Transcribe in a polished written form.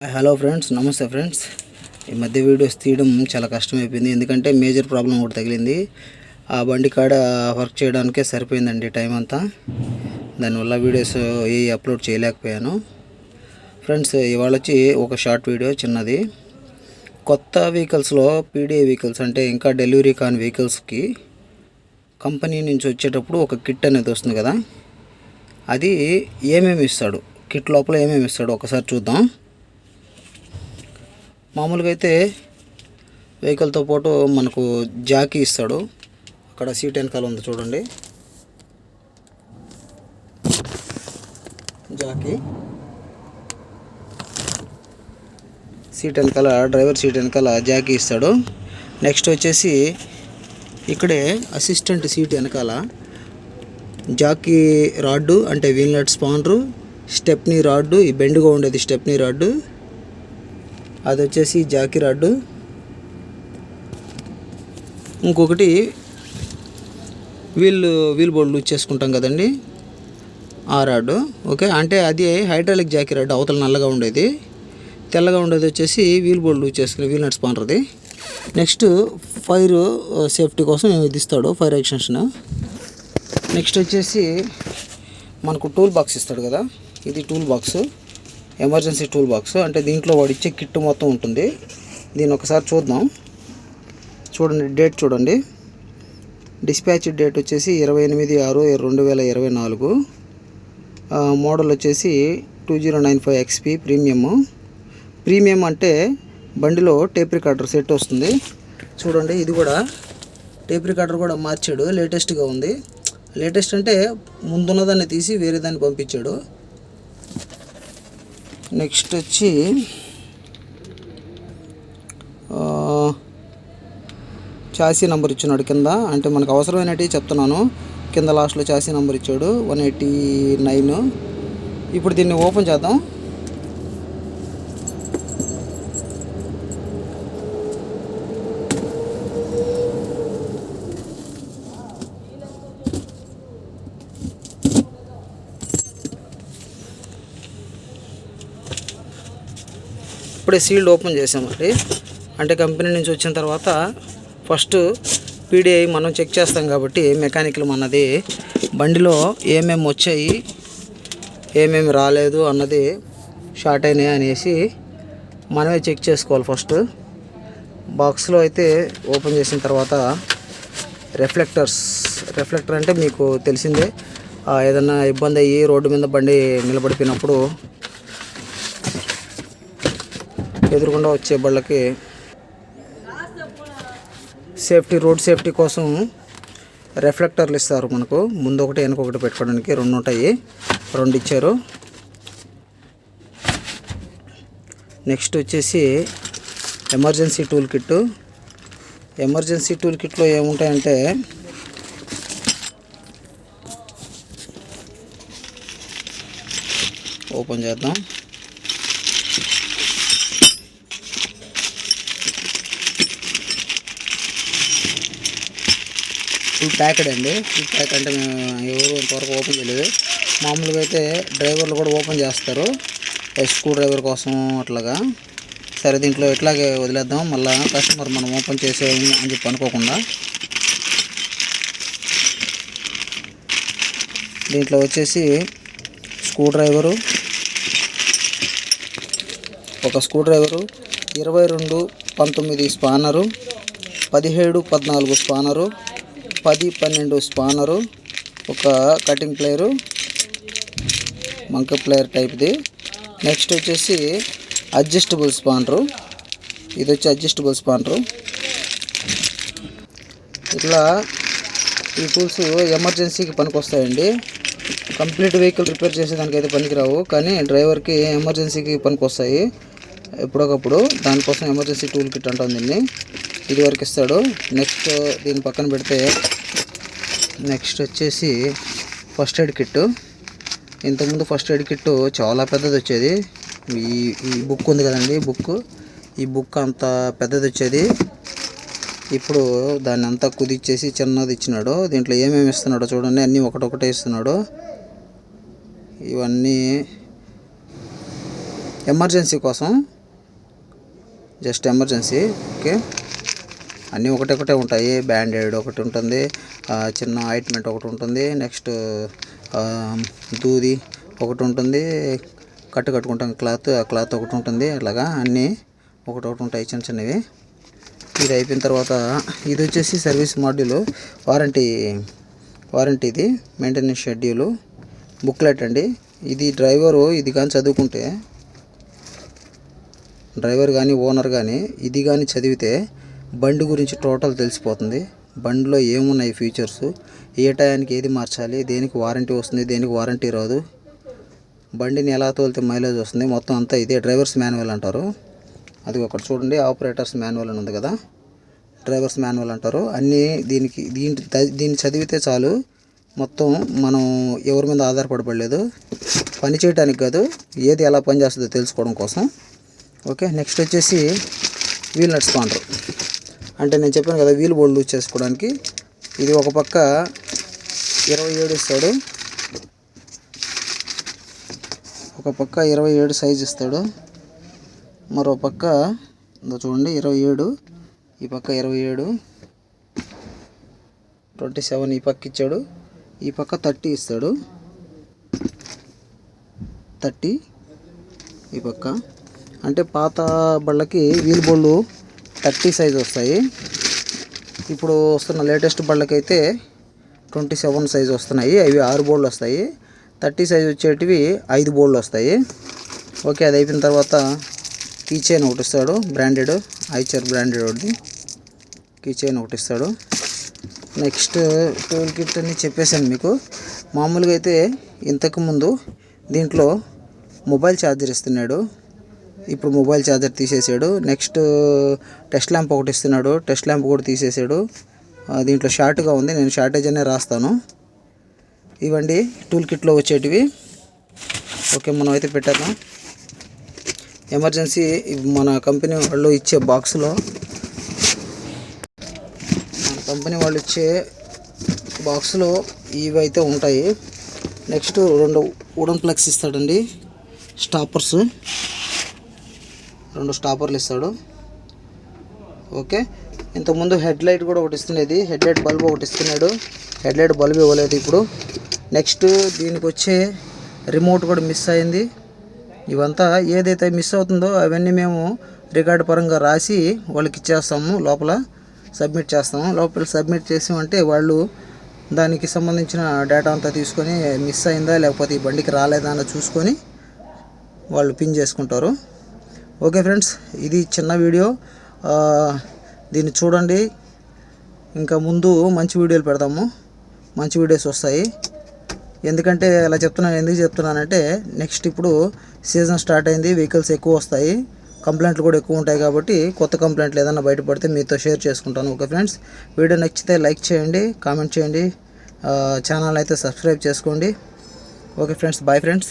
Hello friends, నమస్తే friends. ఈ మధ్య వీడియోస్ తీయడం చాలా కష్టమైపోయింది. ఎందుకంటే మేజర్ ప్రాబ్లం ఒకటి తగిలింది. ఆ బండి కాడ వర్క్ చేయడానికే సరిపోయిందండి టైం అంతా. దానివల్ల వీడియోస్ ఏ అప్లోడ్ చేయలేకపోయాను. ఫ్రెండ్స్, ఇవాళ వచ్చి ఒక షార్ట్ వీడియో చిన్నది. కొత్త వెహికల్స్లో పీడిఐ వెహికల్స్ అంటే ఇంకా డెలివరీ కాని వెహికల్స్కి కంపెనీ నుంచి వచ్చేటప్పుడు ఒక కిట్ అనేది వస్తుంది కదా, అది ఏమేమి ఇస్తాడు, కిట్ లోపల ఏమేమి ఇస్తాడు ఒకసారి చూద్దాం. మామూలుగా అయితే వెహికల్తో పాటు మనకు జాకీ ఇస్తాడు. అక్కడ సీట్ వెనకాల ఉంది చూడండి, జాకీ. సీట్ వెనకాల, డ్రైవర్ సీట్ వెనకాల జాకీ ఇస్తాడు. నెక్స్ట్ వచ్చేసి ఇక్కడే అసిస్టెంట్ సీట్ వెనకాల జాకీ రాడ్డు అంటే వీల్ నట్ స్పానరు, స్టెప్నీ రాడ్డు, ఈ బెండ్గా ఉండేది స్టెప్నీ రాడ్డు, అది వచ్చేసి జాకీ రాడ్డు. ఇంకొకటి వీల్ బోర్డు లూజ్ చేసుకుంటాం కదండి, ఆ రాడ్డు. ఓకే, అంటే అది హైడ్రాలిక్ జాకీ రాడ్డు. అవతల నల్లగా ఉండేది, తెల్లగా ఉండేది వచ్చేసి వీల్ బోర్డు లూజ్ చేసుకునే వీల్ నట్ స్పానర్ది. నెక్స్ట్ ఫైర్ సేఫ్టీ కోసం ఇది ఇస్తాడు, ఫైర్ ఎక్స్టెన్షన్. నెక్స్ట్ వచ్చేసి మనకు టూల్ బాక్స్ ఇస్తాడు కదా, ఇది tool box, emergency tool box. అంటే దీంట్లో వాడు ఇచ్చే కిట్ మొత్తం ఉంటుంది. దీన్ని ఒకసారి చూద్దాం. చూడండి, డేట్ చూడండి. డిస్పాచ్ డేట్ వచ్చేసి 28/6/2024. మోడల్ వచ్చేసి 2095 XP ప్రీమియం అంటే బండిలో టేప్ రికార్డర్ సెట్ వస్తుంది. చూడండి, ఇది కూడా టేప్ రికార్డర్ కూడా మార్చాడు, లేటెస్ట్గా ఉంది. లేటెస్ట్ అంటే ముందున్నదాన్ని తీసి వేరే దాన్ని పంపించాడు. నెక్స్ట్ వచ్చి చాసీ నెంబర్ ఇచ్చినాడు కింద. అంటే మనకు అవసరమైనవి చెప్తున్నాను. కింద లాస్ట్లో చాసీ నెంబర్ ఇచ్చాడు 189. ఇప్పుడు దీన్ని ఓపెన్ చేద్దాం. ఇప్పుడే సీల్డ్ ఓపెన్ చేసామండి. అంటే కంపెనీ నుంచి వచ్చిన తర్వాత ఫస్ట్ పీడిఐ మనం చెక్ చేస్తాం కాబట్టి మెకానికల్ అన్నది బండిలో ఏమేమి వచ్చాయి, ఏమేమి రాలేదు అన్నది, షార్ట్ అయినాయి అనేసి మనమే చెక్ చేసుకోవాలి. ఫస్ట్ బాక్స్లో అయితే ఓపెన్ చేసిన తర్వాత రిఫ్లెక్టర్ అంటే మీకు తెలిసిందే, ఏదన్నా ఇబ్బంది అయ్యి రోడ్డు మీద బండి నిలబడిపోయినప్పుడు ఎదురుకుండా వచ్చే బళ్ళకి రోడ్ సేఫ్టీ కోసం రిఫ్లెక్టర్లు ఇస్తారు మనకు. ముందు ఒకటి వెనక ఒకటి పెట్టుకోవడానికి 2 ఉంటాయి, 2 ఇచ్చారు. నెక్స్ట్ వచ్చేసి ఎమర్జెన్సీ టూల్ కిట్లో ఏముంటాయంటే ఓపెన్ చేద్దాం. ఫుల్ ప్యాకెడ్ అండి. ఫుల్ ప్యాక్ అంటే మేము ఎవరు ఇంతవరకు ఓపెన్ చేయలేదు. మామూలుగా అయితే డ్రైవర్లు కూడా ఓపెన్ చేస్తారు, స్క్రూ డ్రైవర్ కోసం అట్లాగా. సరే, దీంట్లో ఇట్లాగే వదిలేద్దాం, మళ్ళీ కస్టమర్ మనం ఓపెన్ చేసేది అని చెప్పి అనుకోకుండా. దీంట్లో వచ్చేసి స్క్రూ డ్రైవరు, ఒక screw driver, 22-19 spanner, 17-14 spanner, 10-12 spanner, ఒక కటింగ్ ప్లేయరు, మంక ప్లేయర్ టైప్ది. నెక్స్ట్ వచ్చేసి అడ్జస్టబుల్ స్పానరు, ఇది వచ్చి అడ్జస్టబుల్ స్పానరు. ఇట్లా ఈ టూల్స్ ఎమర్జెన్సీకి పనికొస్తాయండి. కంప్లీట్ వెహికల్ రిపేర్ చేసేదానికైతే పనికిరావు, కానీ డ్రైవర్కి ఎమర్జెన్సీకి పనికొస్తాయి ఎప్పుడొకప్పుడు. దానికోసం ఎమర్జెన్సీ టూల్ కిట్ అంటాం దీన్ని. ఇది వరకు ఇస్తాడు. నెక్స్ట్ దీని పక్కన పెడితే నెక్స్ట్ వచ్చేసి ఫస్ట్ ఎయిడ్ కిట్టు. ఇంతకుముందు ఫస్ట్ ఎయిడ్ కిట్టు చాలా పెద్దది వచ్చేది. ఈ బుక్ ఉంది కదండి, ఈ బుక్ అంత పెద్దది వచ్చేది. ఇప్పుడు దాన్ని అంతా కుదిచ్చేసి చిన్నది ఇచ్చినాడు. దీంట్లో ఏమేమి ఇస్తున్నాడో చూడండి, అన్నీ ఒకటొకటే ఇస్తున్నాడు. ఇవన్నీ ఎమర్జెన్సీ కోసం, జస్ట్ ఎమర్జెన్సీ. ఓకే, అన్నీ ఒకటే ఉంటాయి. బ్యాండేడ్ ఒకటి ఉంటుంది, చిన్న ఆయింట్మెంట్ ఒకటి ఉంటుంది, నెక్స్ట్ దూది ఒకటి ఉంటుంది, కట్టుకుంటాం క్లాత్, ఆ క్లాత్ ఒకటి ఉంటుంది. అలాగా అన్నీ ఒకటి ఉంటాయి చిన్నవి. ఇది అయిపోయిన తర్వాత ఇది వచ్చేసి సర్వీస్ మాడ్యూల్, వారంటీది మెయింటెనెన్స్ షెడ్యూలు బుక్లెట్ అండి. ఇది డ్రైవరు ఇది కానీ చదువుకుంటే, డ్రైవర్ కానీ ఓనర్ కానీ ఇది కానీ చదివితే బండి గురించి టోటల్ తెలిసిపోతుంది. బండిలో ఏమున్నాయి ఫీచర్స్, ఏ టయానికి ఏది మార్చాలి, దేనికి వారంటీ వస్తుంది, దేనికి వారంటీ రాదు, బండిని ఎలా తోలితే మైలేజ్ వస్తుంది, మొత్తం అంతా ఇదే డ్రైవర్స్ మాన్యువల్ అంటారు. అది ఒకటి చూడండి, ఆపరేటర్స్ మాన్యువల్ అని ఉంది కదా, డ్రైవర్స్ మాన్యువల్ అంటారు. అన్నీ దీన్ని చదివితే చాలు, మొత్తం మనం ఎవరి మీద ఆధారపడలేదు, పని చేయడానికి కాదు, ఏది ఎలా పని చేస్తుందో తెలుసుకోవడం కోసం. ఓకే, నెక్స్ట్ వచ్చేసి వీల్ నట్ స్పాండర్. అంటే నేను చెప్పాను కదా వీల్ బోల్డ్ లూజ్ చేసుకోవడానికి. ఇది ఒక పక్క 27 ఇస్తాడు, ఒక పక్క 27 సైజ్ ఇస్తాడు, మరో పక్క చూడండి 27, ఈ పక్క 27, 27 ఈ పక్క ఇచ్చాడు, ఈ పక్క 30 ఇస్తాడు, 30 ఈ పక్క. అంటే పాత బళ్ళకి వీల్ బోల్డ్ 30 సైజ్ వస్తాయి. ఇప్పుడు వస్తున్న లేటెస్ట్ బళ్ళకైతే 27 సైజ్ వస్తున్నాయి. అవి 6 బోల్డ్లు వస్తాయి. 30 సైజ్ వచ్చేటివి 5 బోల్డ్లు వస్తాయి. ఓకే, అది అయిపోయిన తర్వాత కీ చైన్ ఒకటి ఇస్తాడు, బ్రాండెడ్ ఐచర్ బ్రాండెడ్ ఒకటి కీ చైన్ ఒకటి ఇస్తాడు. నెక్స్ట్ టూల్ కిట్ అని చెప్పేసాను మీకు. మామూలుగా అయితే ఇంతకుముందు దీంట్లో మొబైల్ ఛార్జర్ ఇస్తున్నాడు, ఇప్పుడు మొబైల్ ఛార్జర్ తీసేసాడు. నెక్స్ట్ టెస్ట్ ల్యాంప్ ఒకటి ఇస్తున్నాడు, టెస్ట్ ల్యాంప్ కూడా తీసేసాడు. దీంట్లో షార్ట్గా ఉంది, నేను షార్టేజ్ అనే రాస్తాను. ఇవండి టూల్ కిట్లో వచ్చేటివి. ఓకే, మనం అయితే పెట్టేద్దాం. ఎమర్జెన్సీ మన కంపెనీ వాళ్ళు ఇచ్చే బాక్స్లో, ఇవైతే ఉంటాయి. నెక్స్ట్ 2 వుడెన్ ప్లగ్స్ ఇస్తాడండి, స్టాపర్స్, 2 స్టాపర్లు ఇస్తాడు. ఓకే, ఇంతకుముందు హెడ్ లైట్ కూడా ఒకటి ఇస్తున్నది, హెడ్ లైట్ బల్బ్ ఒకటి ఇస్తున్నాడు, హెడ్ లైట్ బల్బ్ ఇవ్వలేదు ఇప్పుడు. నెక్స్ట్ దీనికి వచ్చే రిమోట్ కూడా మిస్ అయింది. ఇవంతా ఏదైతే మిస్ అవుతుందో అవన్నీ మేము రికార్డు పరంగా రాసి వాళ్ళకి ఇచ్చేస్తాము, లోపల సబ్మిట్ చేస్తాము. లోపల సబ్మిట్ చేసామంటే వాళ్ళు దానికి సంబంధించిన డేటా అంతా తీసుకొని మిస్ అయిందా లేకపోతే ఈ బండికి రాలేదా అని చూసుకొని వాళ్ళు పిన్ చేసుకుంటారు. ఓకే ఫ్రెండ్స్, ఇది చిన్న వీడియో, దీన్ని చూడండి. ఇంకా ముందు మంచి వీడియోలు పెడదాము, మంచి వీడియోస్ వస్తాయి. ఎందుకంటే ఎందుకు చెప్తున్నానంటే నెక్స్ట్ ఇప్పుడు సీజన్ స్టార్ట్ అయింది, వెహికల్స్ ఎక్కువ వస్తాయి, కంప్లైంట్లు కూడా ఎక్కువ ఉంటాయి. కాబట్టి కొత్త కంప్లైంట్లు ఏదైనా బయటపడితే మీతో షేర్ చేసుకుంటాను. ఓకే ఫ్రెండ్స్, వీడియో నచ్చితే లైక్ చేయండి, కామెంట్ చేయండి, ఛానల్ అయితే సబ్స్క్రైబ్ చేసుకోండి. Okay friends, bye friends.